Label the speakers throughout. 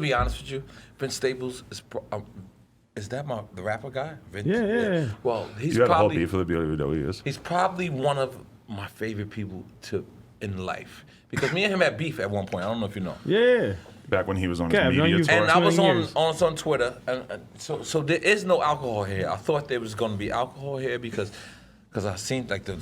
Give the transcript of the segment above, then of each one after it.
Speaker 1: be honest with you. Vince Staples is that the rapper guy? Vince?
Speaker 2: Yeah.
Speaker 1: Well, he's
Speaker 3: You got a whole
Speaker 1: probably
Speaker 3: beef with him, you know who he is.
Speaker 1: he's probably one of my favorite people in life because me and him had beef at one point. I don't know if you know.
Speaker 2: Yeah.
Speaker 3: Back when he was on his
Speaker 2: Okay, I've known
Speaker 3: media
Speaker 2: you
Speaker 3: tour.
Speaker 2: for-
Speaker 1: And I was
Speaker 2: 20 years.
Speaker 1: on Twitter, and so there is no alcohol here. I thought there was going to be alcohol here because I seen like the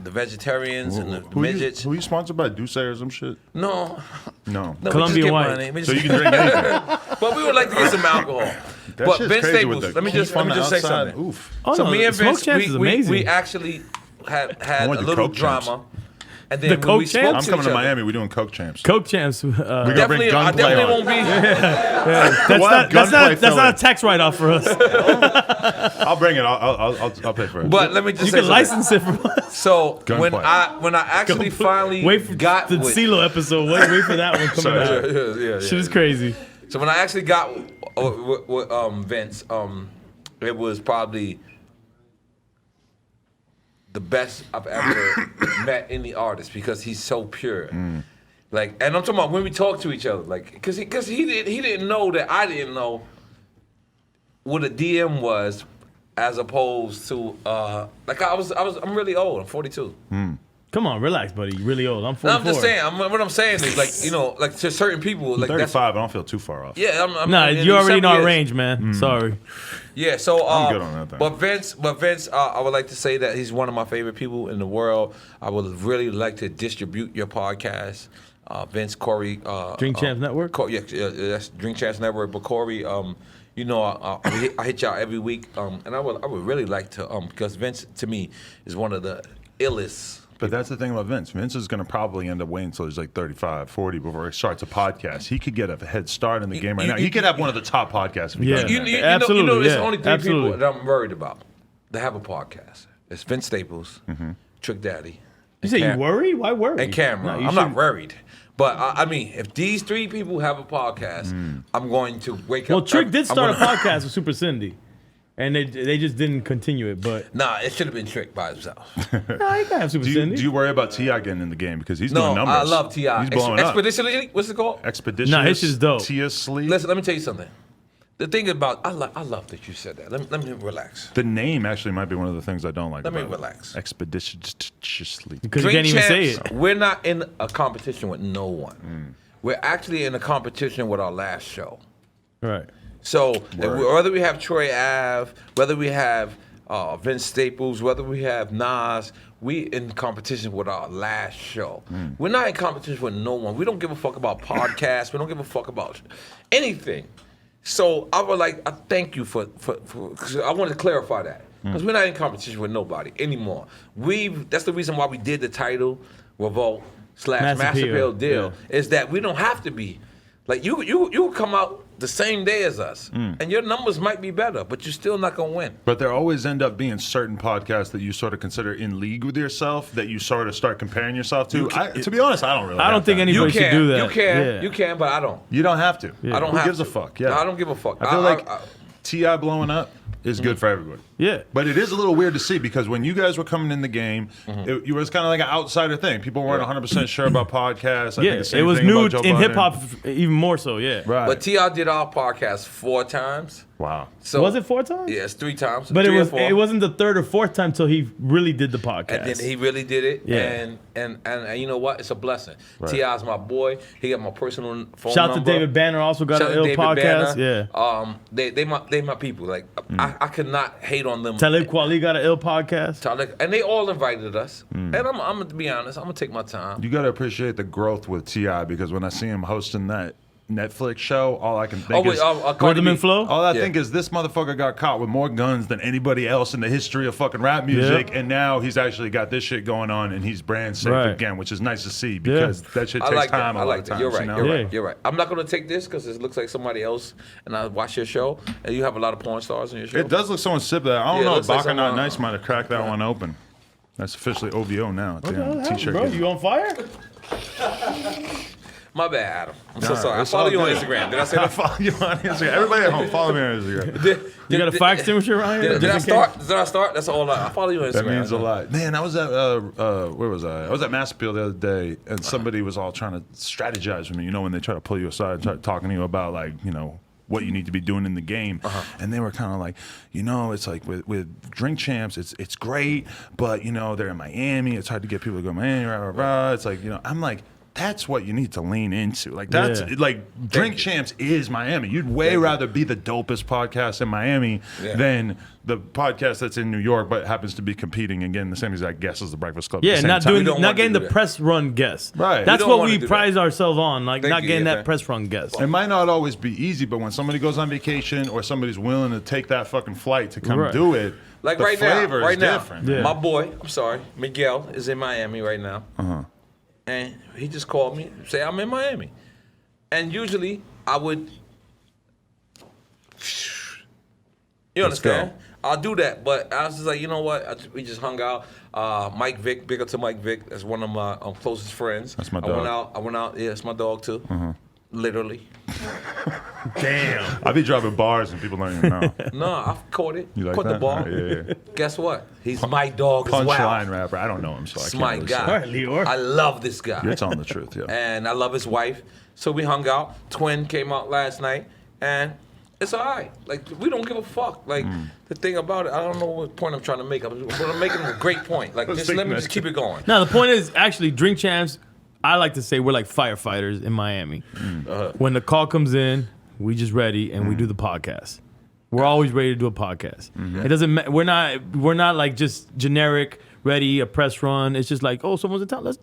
Speaker 1: vegetarians and the midgets.
Speaker 3: Who you sponsored by? Douce or some shit?
Speaker 1: No,
Speaker 3: No.
Speaker 1: we just
Speaker 2: Colombian
Speaker 1: get
Speaker 2: white.
Speaker 1: money. We
Speaker 3: So
Speaker 1: just-
Speaker 3: you can drink anything.
Speaker 1: but we would like to get some alcohol. But
Speaker 3: shit's
Speaker 1: Vince
Speaker 3: crazy with
Speaker 1: Staples,
Speaker 3: the
Speaker 1: let me
Speaker 3: heat
Speaker 1: just
Speaker 3: from the
Speaker 1: say
Speaker 3: outside.
Speaker 1: something.
Speaker 3: Oof.
Speaker 2: Oh,
Speaker 1: So
Speaker 2: no,
Speaker 1: me and
Speaker 2: Smoke
Speaker 1: Vince,
Speaker 2: Champs is
Speaker 1: we
Speaker 2: amazing.
Speaker 1: actually had
Speaker 3: I
Speaker 1: a
Speaker 3: want the
Speaker 1: little
Speaker 3: Coke Champs.
Speaker 1: drama. And then
Speaker 2: The
Speaker 1: when
Speaker 2: Coke
Speaker 1: we spoke
Speaker 2: Champs?
Speaker 3: I'm coming to
Speaker 1: each other-
Speaker 3: Miami. We're doing Coke Champs.
Speaker 2: Coke Champs.
Speaker 3: We gonna bring
Speaker 1: Definitely, I
Speaker 3: gunplay
Speaker 1: definitely
Speaker 3: on.
Speaker 1: won't be.
Speaker 2: That's not a tax write-off for us.
Speaker 3: I'll bring it. I'll pay for it.
Speaker 1: But let me just
Speaker 2: You
Speaker 1: say
Speaker 2: can
Speaker 1: something.
Speaker 2: license it from us.
Speaker 1: So when
Speaker 3: Gunplay.
Speaker 1: I actually finally
Speaker 2: Wait for
Speaker 1: got
Speaker 2: the
Speaker 1: with,
Speaker 2: CeeLo episode. Wait for that one coming
Speaker 3: Sorry.
Speaker 2: out.
Speaker 1: yeah.
Speaker 2: Shit is crazy.
Speaker 1: So when I actually got with Vince, it was probably the best I've ever met any artist because he's so pure. Like, and I'm talking about when we talk to each other, like, cause he didn't know that I didn't know what a DM was, as opposed to like I'm really old. I'm 42.
Speaker 2: Come on, relax, buddy. You're really old. I'm 44.
Speaker 1: No, I'm just saying. What I'm saying is like like to certain people, like
Speaker 3: 35.
Speaker 1: that's
Speaker 3: I don't feel too far off.
Speaker 1: yeah. I'm
Speaker 2: Nah,
Speaker 1: in
Speaker 2: you already
Speaker 1: these
Speaker 2: know our
Speaker 1: 7 years.
Speaker 2: range, man. Sorry.
Speaker 1: Yeah, so
Speaker 3: I'm good on that thing.
Speaker 1: But Vince, I would like to say that he's one of my favorite people in the world. I would really like to distribute your podcast, Vince, Corey.
Speaker 2: Drink Champs Network?
Speaker 1: Yeah, that's Drink Champs Network. But Corey, you know, I hit y'all every week, and I would really like to, because Vince to me is one of the illest.
Speaker 3: But that's the thing about Vince. Vince is going to probably end up waiting until he's like 35, 40 before he starts a podcast. He could get a head start in the game right now. He could have one of the top podcasts. If he
Speaker 2: Yeah.
Speaker 3: does that.
Speaker 2: Absolutely,
Speaker 1: You know, there's
Speaker 2: yeah,
Speaker 1: only 3
Speaker 2: absolutely.
Speaker 1: people that I'm worried about that have a podcast. It's Vince Staples, Trick Daddy.
Speaker 2: You say you worried? Why worry?
Speaker 1: And Cameron.
Speaker 2: No, you
Speaker 1: I'm not
Speaker 2: shouldn't-
Speaker 1: worried. But I mean, if these 3 people have a podcast, I'm going to wake
Speaker 2: Well,
Speaker 1: up.
Speaker 2: Trick did
Speaker 1: I'm
Speaker 2: start a
Speaker 1: gonna-
Speaker 2: podcast with Super Cindy, and they just didn't continue it. But
Speaker 1: Nah, it should have been Trick by himself.
Speaker 2: no, you can have Super
Speaker 3: Do
Speaker 2: Cindy.
Speaker 3: you worry about T.I. getting in the game? Because he's
Speaker 1: No,
Speaker 3: doing numbers.
Speaker 1: I love T.I.
Speaker 3: He's blowing up.
Speaker 1: Expeditionally, what's it called?
Speaker 3: Expedition.
Speaker 2: Nah, his shit's dope.
Speaker 3: Tia Sleep.
Speaker 1: Listen, let me tell you something. The thing about, I love that you said that. Let me relax.
Speaker 3: The name actually might be one of the things I don't like.
Speaker 1: Let me
Speaker 3: about it.
Speaker 1: relax.
Speaker 3: Expeditiously.
Speaker 2: because you can't even say
Speaker 1: Champs,
Speaker 2: it.
Speaker 1: We're not in a competition with no one. We're actually in a competition with our last show.
Speaker 2: Right.
Speaker 1: So whether we have Troy Ave, whether we have Vince Staples, whether we have Nas, we in competition with our last show. We're not in competition with no one. We don't give a fuck about podcasts. We don't give a fuck about anything. So I thank you for 'cause I wanted to clarify that. Because we're not in competition with nobody anymore. That's the reason why we did the title Revolt / Mass Appeal deal. Is that we don't have to be. Like you come out the same day as us, and your numbers might be better, but you're still not gonna win.
Speaker 3: But there always end up being certain podcasts that you sort of consider in league with yourself that you sort of start comparing yourself to. To be honest, I don't really.
Speaker 2: I don't think
Speaker 3: that.
Speaker 2: anybody should do that.
Speaker 1: You can, but I don't.
Speaker 3: You don't have to.
Speaker 1: I don't
Speaker 3: Who
Speaker 1: have
Speaker 3: gives
Speaker 1: to.
Speaker 3: a fuck? Yeah.
Speaker 1: I don't give a fuck.
Speaker 3: I feel like T.I. blowing up is good for everybody.
Speaker 2: Yeah.
Speaker 3: But it is a little weird to see because when you guys were coming in the game, it was kind of like an outsider thing. People weren't 100% sure about podcasts. I think the same
Speaker 2: it was
Speaker 3: thing
Speaker 2: new
Speaker 3: about Joe
Speaker 2: in
Speaker 3: Budden.
Speaker 2: hip hop even more so. Yeah.
Speaker 3: Right.
Speaker 1: But T.I. did our podcast 4 times.
Speaker 3: Wow.
Speaker 1: So
Speaker 2: Was it 4 times?
Speaker 1: Yeah, it's 3 times.
Speaker 2: But
Speaker 1: 3 or 4.
Speaker 2: it wasn't the 3rd or 4th time till he really did the podcast.
Speaker 1: And then he really did it.
Speaker 2: Yeah.
Speaker 1: And you know what? It's a blessing. T.I.'s my boy. He got my personal phone
Speaker 2: Shout out
Speaker 1: number.
Speaker 2: to David Banner, also got
Speaker 1: Shout
Speaker 2: an
Speaker 1: out to
Speaker 2: ill
Speaker 1: David
Speaker 2: podcast.
Speaker 1: Banner.
Speaker 2: Yeah.
Speaker 1: They my people. Like I could not hate on them.
Speaker 2: Talib Kweli got an ill podcast.
Speaker 1: And they all invited us. And I'm gonna be honest. I'm gonna take my time.
Speaker 3: You got to appreciate the growth with T.I. because when I see him hosting that Netflix show, all I can think is
Speaker 2: Rhythm and Flow?
Speaker 3: all I think is this motherfucker got caught with more guns than anybody else in the history of fucking rap music, and now he's actually got this shit going on and he's brand safe again, which is nice to see because that shit takes time a lot of times.
Speaker 1: You're right.
Speaker 3: You know?
Speaker 1: You're right. You're right. I'm not gonna take this because it looks like somebody else. And I watch your show, and you have a lot of porn stars in your show.
Speaker 3: It does look so insipid. I don't
Speaker 1: Yeah, it
Speaker 3: know.
Speaker 1: looks like
Speaker 3: Baka Not
Speaker 1: someone-
Speaker 3: Nice might have cracked that one open. That's officially OVO now.
Speaker 2: What the hell
Speaker 3: Damn,
Speaker 2: happened,
Speaker 3: t-shirt.
Speaker 2: bro?
Speaker 3: game.
Speaker 2: You on fire?
Speaker 1: My bad, Adam. I'm so sorry. I follow you on Instagram. Did I say
Speaker 3: I
Speaker 1: that?
Speaker 3: follow you on Instagram. Everybody at home, follow me on Instagram.
Speaker 2: You got a fire extinguisher around here?
Speaker 1: Did I start? Did I start? That's all. I follow you on Instagram.
Speaker 3: That means a lot. Man, I was at, where was I? I was at Mass Appeal the other day, and somebody was all trying to strategize with me. You know, when they try to pull you aside and start talking to you about, like, you know, what you need to be doing in the game. And they were kind of like, you know, it's like with Drink Champs, it's great, but, you know, they're in Miami. It's hard to get people to go to Miami, rah, rah, rah. It's like, you know, I'm like, that's what you need to lean into. Like, that's like Drink Champs is Miami. You'd way rather be the dopest podcast in Miami than the podcast that's in New York, but happens to be competing and getting the same exact guests as the Breakfast Club.
Speaker 2: Yeah, not getting the press run guests.
Speaker 3: Right.
Speaker 2: That's what we prize ourselves on. Like, not getting that press run guest.
Speaker 3: It might not always be easy, but when somebody goes on vacation or somebody's willing to take that fucking flight to come do it,
Speaker 1: like
Speaker 3: the
Speaker 1: right
Speaker 3: flavor
Speaker 1: now,
Speaker 3: is different.
Speaker 1: My boy, I'm sorry, Miguel is in Miami right now. And he just called me, say I'm in Miami. And usually I would, you understand? I'll do that, but I was just like, you know what? We just hung out. Mike Vick, big up to Mike Vick. That's one of my closest friends.
Speaker 3: That's my dog.
Speaker 1: I went out. Yeah, it's my dog too. Literally.
Speaker 2: Damn.
Speaker 3: I be driving bars and people don't even know.
Speaker 1: No, I caught it.
Speaker 3: You like
Speaker 1: caught
Speaker 3: that?
Speaker 1: the ball.
Speaker 3: Yeah.
Speaker 1: Guess what? He's my dog as well.
Speaker 3: Punchline rapper. I don't know him, so I
Speaker 1: It's
Speaker 3: can't
Speaker 1: my
Speaker 3: really
Speaker 1: guy.
Speaker 2: All right, Lior.
Speaker 1: I love this guy.
Speaker 3: You're telling the truth, yeah.
Speaker 1: And I love his wife. So we hung out. Twin came out last night, and it's all right. Like, we don't give a fuck. Like, the thing about it, I don't know what point I'm trying to make, but I'm making a great point. Like, just let me just keep it going.
Speaker 2: No, the point is, actually, Drink Champs, I like to say we're like firefighters in Miami. When the call comes in, we just ready and we do the podcast. We're always ready to do a podcast. It doesn't. We're not like just generic ready a press run. It's just like, oh, someone's in town. Let's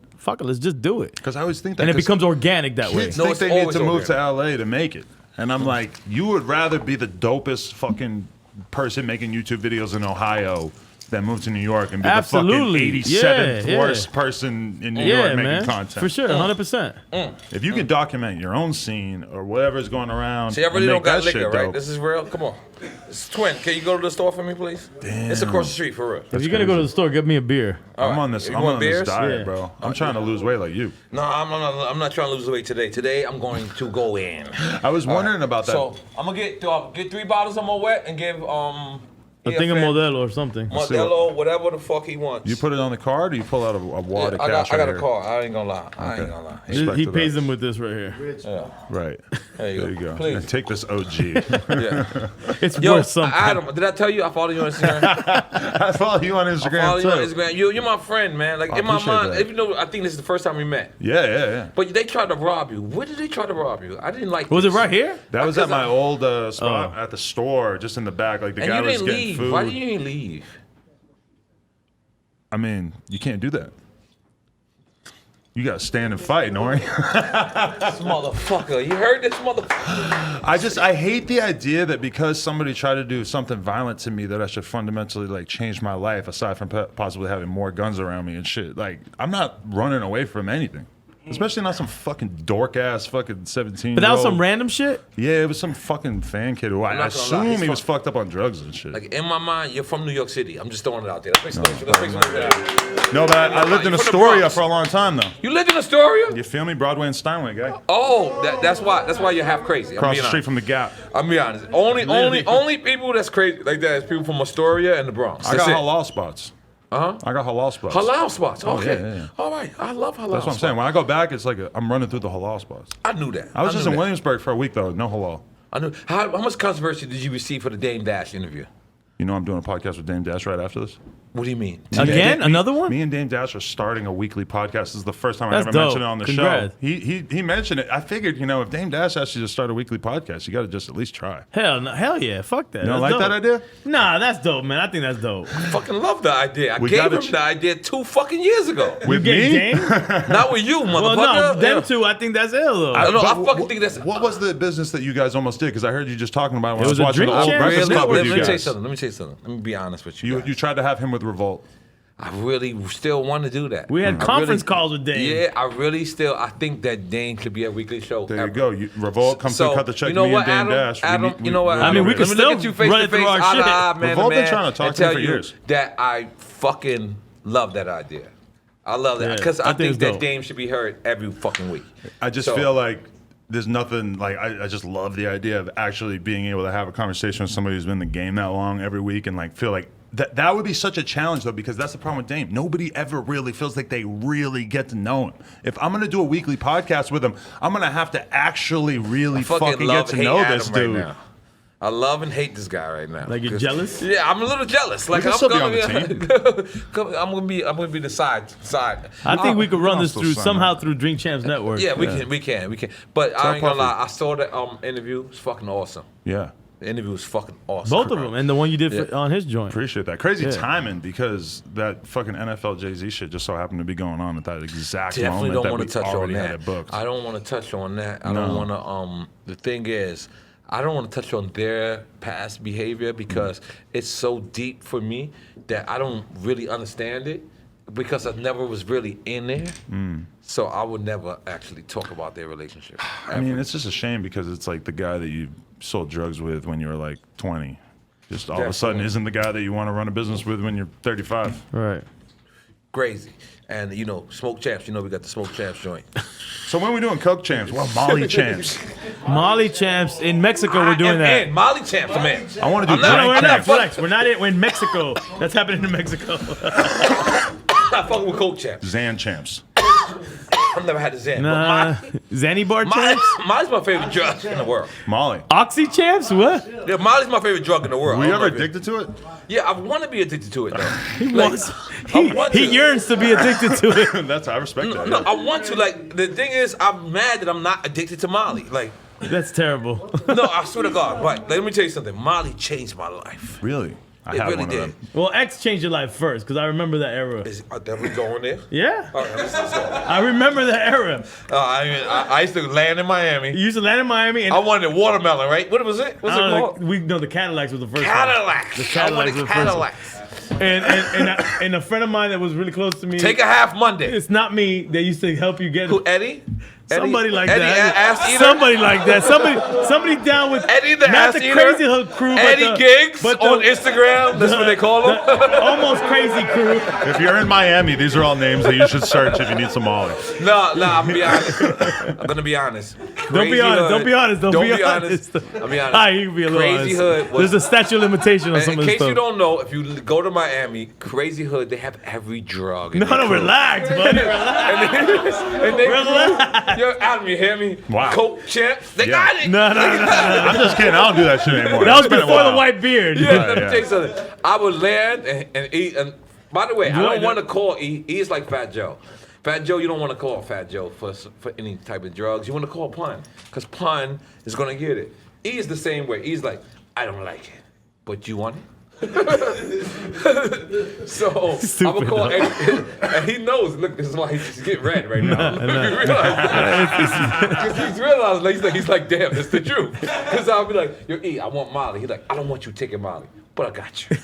Speaker 2: just do it.
Speaker 3: Because I always think that,
Speaker 2: and it becomes organic that way.
Speaker 3: Kids think they need to move to LA to make it, and I'm like, you would rather be the dopest fucking person making YouTube videos in Ohio than move to New York and be the fucking 87th worst person in New York making content.
Speaker 2: For sure, 100%.
Speaker 3: If you can document your own scene or whatever's going around,
Speaker 1: see, I really don't got liquor, right?
Speaker 3: Dope.
Speaker 1: This is real. Come on, it's Twin. Can you go to the store for me, please?
Speaker 3: Damn.
Speaker 1: It's across the street for real.
Speaker 2: If you're gonna go to the store, get me a beer.
Speaker 3: I'm on this diet, bro. I'm trying to lose weight like you.
Speaker 1: No, I'm not trying to lose weight today. Today I'm going to go in.
Speaker 3: I was wondering about that.
Speaker 1: So I'm gonna get 3 bottles of Moet and give
Speaker 2: I think a Modelo or something.
Speaker 1: Modelo, whatever the fuck he wants.
Speaker 3: You put it on the card, or you pull out a wad of
Speaker 1: I
Speaker 3: cash?
Speaker 1: got a card. I ain't gonna lie. I ain't gonna lie.
Speaker 2: He pays them with this right here.
Speaker 1: Yeah.
Speaker 3: Right.
Speaker 1: There you go. Please.
Speaker 3: And take this OG.
Speaker 1: Yeah.
Speaker 2: It's worth something.
Speaker 1: Adam, did I tell you I follow you on Instagram?
Speaker 3: I follow you on Instagram
Speaker 1: I follow
Speaker 3: too.
Speaker 1: you on Instagram. You're my friend, man. Like, in my mind,
Speaker 3: that.
Speaker 1: even though I think this is the first time we met.
Speaker 3: Yeah.
Speaker 1: But they tried to rob you. Where did they try to rob you? I didn't like
Speaker 2: Was
Speaker 1: this.
Speaker 2: it right here?
Speaker 3: That was at my old spot at the store, just in the back. Like the
Speaker 1: And
Speaker 3: guy
Speaker 1: you
Speaker 3: was
Speaker 1: didn't
Speaker 3: getting
Speaker 1: leave.
Speaker 3: food.
Speaker 1: Why did you leave?
Speaker 3: I mean, you can't do that. You gotta stand and fight, Nore.
Speaker 1: This motherfucker. You heard this motherfucker?
Speaker 3: I hate the idea that because somebody tried to do something violent to me that I should fundamentally like change my life aside from possibly having more guns around me and shit. Like, I'm not running away from anything. Especially not some fucking dork ass fucking 17-year-old.
Speaker 2: But that was some random shit?
Speaker 3: Yeah, it was some fucking fan kid who I assume he was fucked up on drugs and shit.
Speaker 1: Like, in my mind, you're from New York City. I'm just throwing it out there. Let's fix it.
Speaker 3: No, but I lived in Astoria for a long time though.
Speaker 1: You lived in Astoria?
Speaker 3: You feel me? Broadway and Steinway, guy.
Speaker 1: Oh, that's why you're half crazy.
Speaker 3: Across the street from the Gap.
Speaker 1: I'm be honest. Only people that's crazy like that is people from Astoria and the Bronx.
Speaker 3: I got halal spots. I got halal spots.
Speaker 1: Halal spots. Okay.
Speaker 3: Yeah.
Speaker 1: All right. I love halal.
Speaker 3: That's what I'm saying. When I go back, it's like I'm running through the halal spots.
Speaker 1: I knew that.
Speaker 3: I was just in Williamsburg for a week though. No halal.
Speaker 1: I knew. How much controversy did you receive for the Dame Dash interview?
Speaker 3: You know I'm doing a podcast with Dame Dash right after this.
Speaker 1: What do you mean?
Speaker 2: Again? Another one?
Speaker 3: Me and Dame Dash are starting a weekly podcast. This is the first time I
Speaker 2: That's
Speaker 3: ever
Speaker 2: dope.
Speaker 3: mentioned it on the
Speaker 2: Congrats.
Speaker 3: show. He mentioned it. I figured, if Dame Dash asked you to start a weekly podcast, you got to just at least try.
Speaker 2: Hell yeah. Fuck that.
Speaker 3: You don't like that idea?
Speaker 2: Nah, that's dope, man. I think that's dope.
Speaker 1: I fucking love the idea. I gave him the idea 2 fucking years ago.
Speaker 3: With
Speaker 2: You
Speaker 3: me?
Speaker 2: Dame?
Speaker 1: Not with you, motherfucker.
Speaker 2: Well, no, them two, I think that's ill, though.
Speaker 1: I fucking think that's.
Speaker 3: What was the business that you guys almost did? Because I heard you just talking about it when
Speaker 2: It
Speaker 3: I was
Speaker 2: was a
Speaker 3: watching the
Speaker 2: drink
Speaker 3: old
Speaker 2: champ?
Speaker 3: Breakfast Club with you
Speaker 1: Let me tell you
Speaker 3: guys.
Speaker 1: something. Let me be honest with you.
Speaker 3: You tried to have him with Revolt.
Speaker 1: I really still want to do that.
Speaker 2: We had conference calls with Dame.
Speaker 1: Yeah, I think that Dame should be a weekly show.
Speaker 3: There you go. Revolt comes to cut the check.
Speaker 1: You know
Speaker 3: me
Speaker 1: what,
Speaker 3: and Dame
Speaker 1: Adam?
Speaker 3: Dash.
Speaker 1: Adam, you know what?
Speaker 2: I mean, we could
Speaker 1: Let me
Speaker 2: still
Speaker 1: look at you face
Speaker 2: run
Speaker 1: to
Speaker 2: it through
Speaker 1: face,
Speaker 2: our
Speaker 1: eye to
Speaker 2: shit.
Speaker 1: eye, man
Speaker 3: Revolt
Speaker 1: to
Speaker 3: been
Speaker 1: man,
Speaker 3: trying to talk
Speaker 1: and
Speaker 3: to me
Speaker 1: tell
Speaker 3: for
Speaker 1: you
Speaker 3: years.
Speaker 1: that I fucking love that idea. I love that
Speaker 2: Yeah,
Speaker 1: because
Speaker 2: I
Speaker 1: I
Speaker 2: think
Speaker 1: think
Speaker 2: it's
Speaker 1: that
Speaker 2: dope.
Speaker 1: game should be heard every fucking week.
Speaker 3: I just
Speaker 1: So-
Speaker 3: feel like there's nothing like I just love the idea of actually being able to have a conversation with somebody who's been in the game that long every week and like feel like that would be such a challenge though, because that's the problem with Dame. Nobody ever really feels like they really get to know him. If I'm gonna do a weekly podcast with him, I'm gonna have to actually really fucking get to know this dude.
Speaker 1: Right now. I love and hate this guy right now.
Speaker 2: Like, you're
Speaker 1: 'Cause-
Speaker 2: jealous?
Speaker 1: Yeah, I'm a little jealous. Like
Speaker 3: can
Speaker 1: I'm
Speaker 3: still be
Speaker 1: gonna
Speaker 3: on
Speaker 1: I'm gonna be the side.
Speaker 2: I think we could run this
Speaker 3: also
Speaker 2: through
Speaker 3: sign
Speaker 2: somehow
Speaker 3: up.
Speaker 2: through Drink Champs Network.
Speaker 1: Yeah, we can. But I ain't gonna
Speaker 3: Puffy.
Speaker 1: lie. I saw the interview. It's fucking awesome.
Speaker 3: Yeah.
Speaker 1: The interview was fucking awesome.
Speaker 2: Both of them, and the one you did
Speaker 1: Yeah.
Speaker 2: on his joint.
Speaker 3: Appreciate that. Crazy
Speaker 2: Yeah.
Speaker 3: timing because that fucking NFL Jay-Z shit just so happened to be going on at that exact
Speaker 1: Definitely
Speaker 3: moment
Speaker 1: don't
Speaker 3: that
Speaker 1: want
Speaker 3: we
Speaker 1: to touch on
Speaker 3: already had
Speaker 1: that.
Speaker 3: it booked.
Speaker 1: I don't want to touch on that. I
Speaker 3: No.
Speaker 1: don't want to. The thing is, I don't want to touch on their past behavior because it's so deep for me that I don't really understand it because I never was really in there. So I would never actually talk about their relationship.
Speaker 3: I mean, it's just a shame because it's like the guy that you sold drugs with when you were like 20. Just all of a sudden
Speaker 1: Definitely.
Speaker 3: isn't the guy that you want to run a business with when you're 35.
Speaker 2: Right.
Speaker 1: Crazy. And Smoke Champs. We got the Smoke Champs joint.
Speaker 3: So when are we doing Coke champs? Well, Molly champs.
Speaker 2: Molly Champs in Mexico. We're doing
Speaker 1: I am
Speaker 2: that.
Speaker 1: in. Molly Champs, I'm in.
Speaker 3: I want to do
Speaker 1: I'm not-
Speaker 3: drink
Speaker 2: No, we're
Speaker 1: I'm
Speaker 2: not.
Speaker 3: champs.
Speaker 2: Relax. We're not in. We're in Mexico. That's happening in Mexico.
Speaker 1: I fucking with Coke Champs.
Speaker 3: Zan champs.
Speaker 1: I've never had a Zen.
Speaker 2: Nah. Zanny Bar
Speaker 1: But
Speaker 2: Champs?
Speaker 1: Molly's my favorite drug in the world.
Speaker 3: Molly.
Speaker 2: Oxy Champs? What?
Speaker 1: Yeah, Molly's my favorite drug in the world.
Speaker 3: Were
Speaker 1: I
Speaker 3: you
Speaker 1: don't
Speaker 3: ever
Speaker 1: know if
Speaker 3: addicted to it?
Speaker 1: Yeah, I want to be addicted to it though.
Speaker 2: He
Speaker 1: Like,
Speaker 2: wants.
Speaker 1: I want
Speaker 2: He
Speaker 1: to.
Speaker 2: yearns to be addicted to it.
Speaker 3: I respect that.
Speaker 1: No,
Speaker 3: yeah.
Speaker 1: I want to. Like the thing is, I'm mad that I'm not addicted to Molly. Like,
Speaker 2: That's terrible.
Speaker 1: no, I swear to God. But let me tell you something. Molly changed my life.
Speaker 3: Really? I
Speaker 1: It
Speaker 3: had
Speaker 1: really
Speaker 3: one
Speaker 1: did.
Speaker 3: of them.
Speaker 2: Well, X changed your life first because I remember that era.
Speaker 1: Are we going there?
Speaker 2: Yeah,
Speaker 1: All right, let's go.
Speaker 2: I remember that era.
Speaker 1: I used to land in Miami.
Speaker 2: You used to land in Miami, and
Speaker 1: I wanted watermelon, right? What was it? What's it called?
Speaker 2: the Cadillacs was the first one.
Speaker 1: Cadillacs.
Speaker 2: The
Speaker 1: I
Speaker 2: Cadillacs
Speaker 1: wanted
Speaker 2: were the first one.
Speaker 1: Cadillacs.
Speaker 2: And a friend of mine that was really close to me.
Speaker 1: Take a half Monday.
Speaker 2: It's not me. They used to help you get
Speaker 1: Who, Eddie?
Speaker 2: somebody like
Speaker 1: Eddie,
Speaker 2: that.
Speaker 1: Ass Eater?
Speaker 2: Somebody like that. Somebody down with
Speaker 1: Eddie the
Speaker 2: not
Speaker 1: Ass
Speaker 2: the
Speaker 1: Eater?
Speaker 2: crazy hood crew,
Speaker 1: Eddie
Speaker 2: but the,
Speaker 1: Giggs
Speaker 2: but the,
Speaker 1: on Instagram. That's what they call him.
Speaker 2: the almost crazy crew.
Speaker 3: If you're in Miami, these are all names that you should search if you need some Molly.
Speaker 1: No, I'm gonna be honest. I'm gonna be honest.
Speaker 2: Don't be honest. Don't be honest. Don't be honest.
Speaker 1: I'll be honest.
Speaker 2: All right, you can be a little
Speaker 1: Crazy
Speaker 2: honest.
Speaker 1: Hood was-
Speaker 2: There's a statute of limitation on
Speaker 1: And
Speaker 2: some
Speaker 1: in
Speaker 2: of this
Speaker 1: case you
Speaker 2: stuff.
Speaker 1: don't know, if you go to Miami, Crazy Hood, they have every drug. in
Speaker 2: No,
Speaker 1: their
Speaker 2: no,
Speaker 1: crew.
Speaker 2: relax, buddy. Relax.
Speaker 1: And they
Speaker 2: Relax.
Speaker 1: Yo, Adam, you hear me?
Speaker 3: Wow.
Speaker 1: Coke Champs, they
Speaker 3: Yeah.
Speaker 1: got it.
Speaker 2: No.
Speaker 3: I'm just kidding. I don't do that shit anymore.
Speaker 2: That was
Speaker 3: It's been a
Speaker 2: before the
Speaker 3: while.
Speaker 2: white beard.
Speaker 1: Yeah, let me
Speaker 3: yeah.
Speaker 1: tell you something. I would land and eat. And by the way, I
Speaker 2: What?
Speaker 1: don't want to call E. E is like Fat Joe. Fat Joe, you don't want to call Fat Joe for any type of drugs. You want to call Pun because Pun is gonna get it. E is the same way. E's like, I don't like it, but you want it. So I'm
Speaker 2: Stupid,
Speaker 1: gonna call
Speaker 2: though.
Speaker 1: Eddie, and he knows. Look, this is why he's getting red right now. He realized, he's realized. He's like, damn, it's the truth. Because I'll be like, yo, E, I want Molly. He's like, I don't want you taking Molly, but I got you.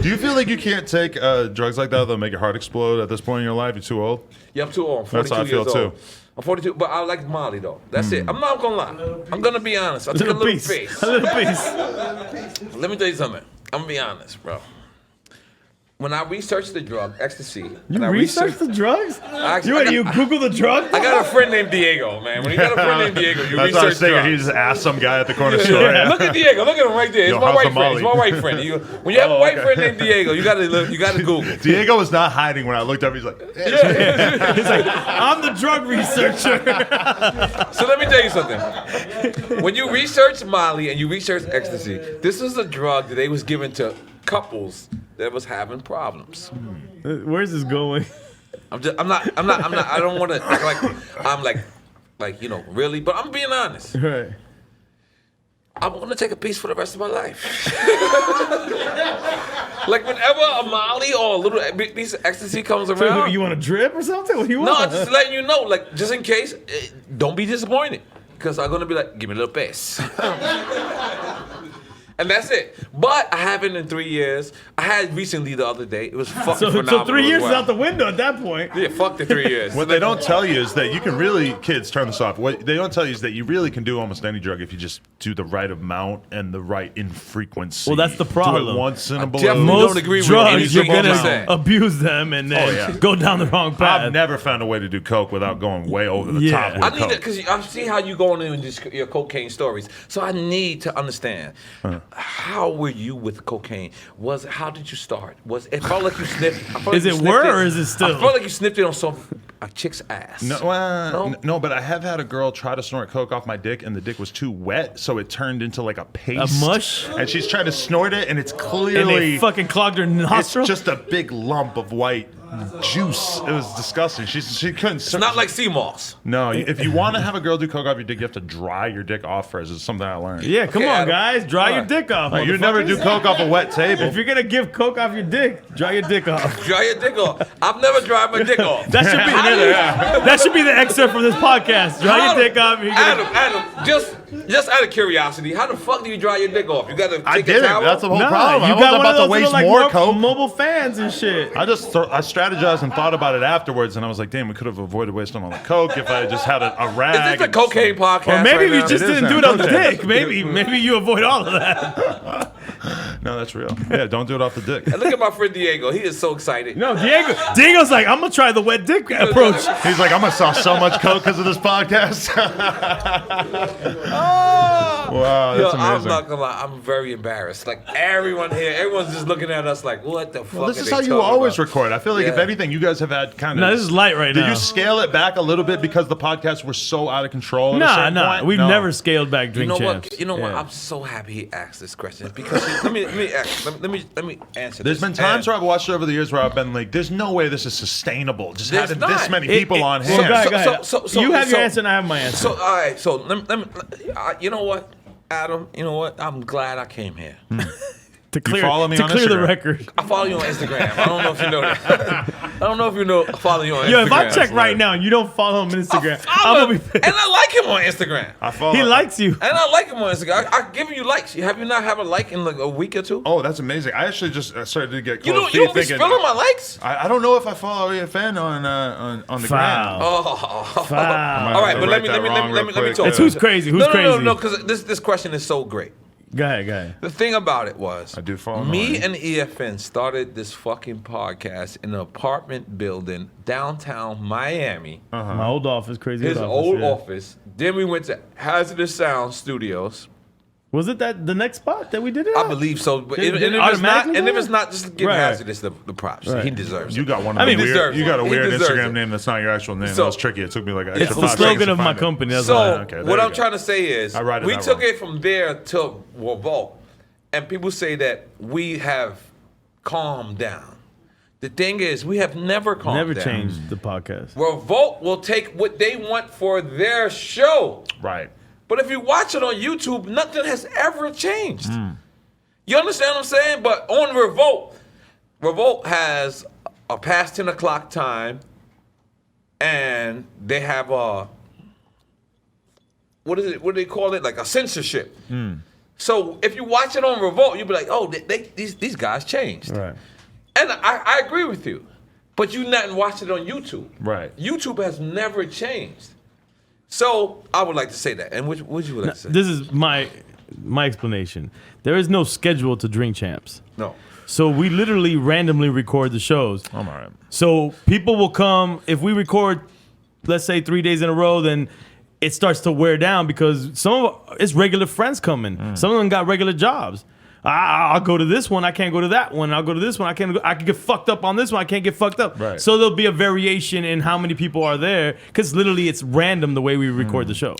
Speaker 3: Do you feel like you can't take drugs like that that'll make your heart explode at this point in your life? You're too old?
Speaker 1: Yeah, I'm too old. I'm 42
Speaker 3: That's how I feel,
Speaker 1: years old.
Speaker 3: too.
Speaker 1: I'm 42, but I like Molly though. That's it. I'm not gonna lie. I'm gonna be honest. I took a little
Speaker 2: piece.
Speaker 1: face.
Speaker 2: A little piece.
Speaker 1: Let me tell you something. I'm gonna be honest, bro. When I researched the drug ecstasy,
Speaker 2: You
Speaker 1: and I
Speaker 2: research the drugs?
Speaker 1: actually-
Speaker 2: You Google the drug?
Speaker 1: I got a friend named Diego, man. When you got a friend named Diego, you
Speaker 3: That's what I was
Speaker 1: research
Speaker 3: thinking. He
Speaker 1: drugs.
Speaker 3: just asked some guy at the corner store. Yeah.
Speaker 1: Look at Diego. Look at him right there. It's
Speaker 3: Yo,
Speaker 1: my
Speaker 3: how's
Speaker 1: white
Speaker 3: the
Speaker 1: friend. It's my
Speaker 3: Molly?
Speaker 1: white friend. When you have a white
Speaker 3: okay.
Speaker 1: friend named Diego, you gotta Google.
Speaker 3: Diego was not hiding when I looked up. He's like,
Speaker 2: He's like, I'm the drug researcher.
Speaker 1: So let me tell you something. When you research Molly and you research ecstasy, this is a drug that they was given to couples that was having problems.
Speaker 2: Where's this going?
Speaker 1: I don't want to act like I'm like really, but I'm being honest.
Speaker 2: Right.
Speaker 1: I want to take a piece for the rest of my life. Like whenever a Molly or a little piece of ecstasy comes
Speaker 2: So
Speaker 1: around,
Speaker 2: you want a drip or something? What do you
Speaker 1: no,
Speaker 2: want?
Speaker 1: just letting you know, like just in case, don't be disappointed, because I'm gonna be like, give me a little piece. And that's it. But I haven't in 3 years. I had recently the other day. It was fucking phenomenal.
Speaker 2: So 3 years
Speaker 1: as
Speaker 2: is
Speaker 1: well.
Speaker 2: out the window at that point.
Speaker 1: Yeah, fuck the 3 years.
Speaker 3: What they don't tell you is that you can really, kids, turn this off. What they don't tell you is that you really can do almost any drug if you just do the right amount and the right infrequency.
Speaker 2: Well, that's the problem.
Speaker 3: Do it once in a blue.
Speaker 1: definitely
Speaker 2: Most
Speaker 1: don't agree with
Speaker 2: drugs, you're
Speaker 1: anything
Speaker 2: gonna
Speaker 1: you say.
Speaker 2: abuse them and then go down the wrong path.
Speaker 3: I've never found a way to do coke without going way over the
Speaker 2: Yeah.
Speaker 3: top with
Speaker 1: I need
Speaker 3: coke.
Speaker 1: to, because I see how you going in your cocaine stories. So I need to understand how were you with cocaine? How did you start? It felt like you sniffed. I felt
Speaker 2: Is
Speaker 1: like
Speaker 2: it
Speaker 1: you sniffed
Speaker 2: were or is it still?
Speaker 1: I felt like you sniffed it on a chick's ass.
Speaker 3: No, but I have had a girl try to snort coke off my dick, and the dick was too wet, so it turned into like a paste.
Speaker 2: A mush?
Speaker 3: And she's trying to snort it, and it's
Speaker 2: And
Speaker 3: clearly
Speaker 2: they fucking clogged her nostril.
Speaker 3: it's just a big lump of white juice. It was disgusting. She couldn't.
Speaker 1: It's not like sea moss.
Speaker 3: No, if you want to have a girl do coke off your dick, you have to dry your dick off first. It's something I learned.
Speaker 2: Yeah, come
Speaker 1: Okay,
Speaker 2: on,
Speaker 1: Adam.
Speaker 2: guys. Dry your
Speaker 1: Alright.
Speaker 2: dick off.
Speaker 3: Like, you never do
Speaker 2: motherfuckers.
Speaker 3: coke off a wet table.
Speaker 2: If you're gonna give coke off your dick, dry your dick off.
Speaker 1: Dry your dick off. I've never dried my dick off.
Speaker 2: That should be that should be the excerpt from this podcast. Dry your dick off. You're gonna-
Speaker 1: Adam, just out of curiosity, how the fuck do you dry your dick off? You got to take
Speaker 3: I
Speaker 1: a
Speaker 3: didn't.
Speaker 1: towel?
Speaker 3: That's the whole
Speaker 2: Nah,
Speaker 3: problem. I
Speaker 2: you
Speaker 3: wasn't
Speaker 2: got one
Speaker 3: about
Speaker 2: of
Speaker 3: to
Speaker 2: those
Speaker 3: waste
Speaker 2: little, like,
Speaker 3: more coke.
Speaker 2: mobile fans and shit.
Speaker 3: I strategized and thought about it afterwards, and I was like, damn, we could have avoided wasting all the coke if I had just had a rag.
Speaker 1: Is this a
Speaker 3: and-
Speaker 1: cocaine podcast?
Speaker 2: Or maybe
Speaker 1: right
Speaker 2: you
Speaker 1: now?
Speaker 2: just
Speaker 3: It is
Speaker 2: didn't do it
Speaker 3: now.
Speaker 2: on the dick. Maybe you avoid all of that.
Speaker 3: No, that's real. Yeah, don't do it off the dick.
Speaker 1: And look at my friend Diego. He is so excited.
Speaker 2: No, Diego's like, I'm gonna try the wet dick approach.
Speaker 3: He's like, I'm gonna sell so much coke because of this podcast. Wow,
Speaker 1: Yo,
Speaker 3: that's
Speaker 1: I'm
Speaker 3: amazing.
Speaker 1: not gonna lie. I'm very embarrassed. Like everyone's just looking at us like, what the fuck?
Speaker 3: Well, this
Speaker 1: are
Speaker 3: is
Speaker 1: they
Speaker 3: how you
Speaker 1: talking
Speaker 3: always
Speaker 1: about?
Speaker 3: record. I feel like if
Speaker 1: Yeah.
Speaker 3: anything, you guys have had kind of.
Speaker 2: No, this is light right
Speaker 3: Did
Speaker 2: now.
Speaker 3: you scale it back a little bit because the podcasts were so out of control? At a certain
Speaker 2: Nah.
Speaker 3: point?
Speaker 2: We've
Speaker 3: No.
Speaker 2: never scaled back
Speaker 1: You
Speaker 2: drink
Speaker 1: know
Speaker 2: champs.
Speaker 1: what? You know what?
Speaker 2: Yeah.
Speaker 1: I'm so happy he asked this question because let me answer.
Speaker 3: There's
Speaker 1: this.
Speaker 3: been times
Speaker 1: And-
Speaker 3: where I've watched over the years where I've been like, "There's no way this is sustainable." Just
Speaker 1: There's
Speaker 3: having
Speaker 1: not.
Speaker 3: this many people on
Speaker 2: So,
Speaker 3: hand.
Speaker 2: go ahead.
Speaker 1: So-
Speaker 2: You have your
Speaker 1: so-
Speaker 2: answer and I have my answer.
Speaker 1: So all right. So let me you know what, Adam? You know what? I'm glad I came here.
Speaker 2: to clear,
Speaker 3: follow me
Speaker 2: to
Speaker 3: on
Speaker 2: clear the
Speaker 3: Instagram?
Speaker 2: record.
Speaker 1: I follow you on Instagram. I don't know if you know that. I don't know if you know. I follow you on Instagram.
Speaker 2: Yo, if I check right now and you don't follow him on Instagram, I'm gonna be pissed.
Speaker 1: And I like him on Instagram.
Speaker 3: I follow.
Speaker 2: He likes you.
Speaker 1: And I like him on Instagram. I give you likes. Have you not have a like in like a week or two?
Speaker 3: Oh, that's amazing. I actually just started to get
Speaker 1: you
Speaker 3: close.
Speaker 1: don't be spilling my likes.
Speaker 3: I don't know if I follow EFN on the gram.
Speaker 1: Oh.
Speaker 2: Foul.
Speaker 1: All right, but
Speaker 3: write
Speaker 1: let me
Speaker 3: that wrong real quick.
Speaker 1: talk.
Speaker 3: It's
Speaker 2: who's crazy. Who's
Speaker 1: no,
Speaker 2: crazy?
Speaker 1: No, because this question is so great.
Speaker 2: Go ahead.
Speaker 1: The thing about it was,
Speaker 3: I do follow
Speaker 1: me
Speaker 3: mine.
Speaker 1: and EFN started this fucking podcast in an apartment building downtown Miami.
Speaker 2: My old office, crazy.
Speaker 1: His
Speaker 2: office,
Speaker 1: old
Speaker 2: yeah.
Speaker 1: office. Then we went to Hazardous Sound Studios.
Speaker 2: Was it that the next spot that we did it?
Speaker 1: I
Speaker 2: at?
Speaker 1: believe so. But
Speaker 2: Did
Speaker 1: and
Speaker 2: it
Speaker 1: if it's not,
Speaker 2: automatically
Speaker 1: and if
Speaker 2: do
Speaker 1: it's
Speaker 2: it?
Speaker 1: not, just give
Speaker 2: Right.
Speaker 1: Hazardous the props.
Speaker 2: Right.
Speaker 1: He deserves
Speaker 3: You
Speaker 1: it.
Speaker 3: got one
Speaker 2: I
Speaker 3: of
Speaker 2: mean,
Speaker 3: the
Speaker 1: he
Speaker 3: weird.
Speaker 1: deserves
Speaker 3: You got a
Speaker 1: it. He
Speaker 3: weird
Speaker 1: deserves
Speaker 3: Instagram
Speaker 1: it.
Speaker 3: name that's not your actual name.
Speaker 1: So-
Speaker 3: That was tricky. It took me like an
Speaker 2: It's
Speaker 3: extra
Speaker 2: the
Speaker 3: 5 seconds
Speaker 2: slogan
Speaker 3: to
Speaker 2: of my
Speaker 3: find it.
Speaker 2: company. That's
Speaker 1: So
Speaker 2: why.
Speaker 3: okay, there
Speaker 1: what
Speaker 3: you
Speaker 1: I'm
Speaker 3: go.
Speaker 1: trying to say is,
Speaker 3: I write it
Speaker 1: we
Speaker 3: that
Speaker 1: took
Speaker 3: wrong.
Speaker 1: it from there to Revolt, and people say that we have calmed down. The thing is, we have never calmed
Speaker 2: Never
Speaker 1: down.
Speaker 2: changed the podcast.
Speaker 1: Revolt will take what they want for their show.
Speaker 3: Right.
Speaker 1: But if you watch it on YouTube, nothing has ever changed. You understand what I'm saying? But on Revolt has a past 10 o'clock time, and they have a, what do they call it? Like a censorship. So if you watch it on Revolt, you'll be like, oh, these guys changed.
Speaker 2: Right.
Speaker 1: And I agree with you. But you not watch it on YouTube.
Speaker 3: Right.
Speaker 1: YouTube has never changed. So I would like to say that. And what would you like to say?
Speaker 2: This is my explanation. There is no schedule to Drink Champs.
Speaker 1: No.
Speaker 2: So we literally randomly record the shows.
Speaker 3: I'm all right.
Speaker 2: So people will come if we record, let's say 3 days in a row, then it starts to wear down because it's regular friends coming. Some of them got regular jobs. I'll go to this one. I can't go to that one. I'll go to this one. I can get fucked up on this one. I can't get fucked up.
Speaker 3: Right.
Speaker 2: So there'll be a variation in how many people are there because literally it's random the way we record the show.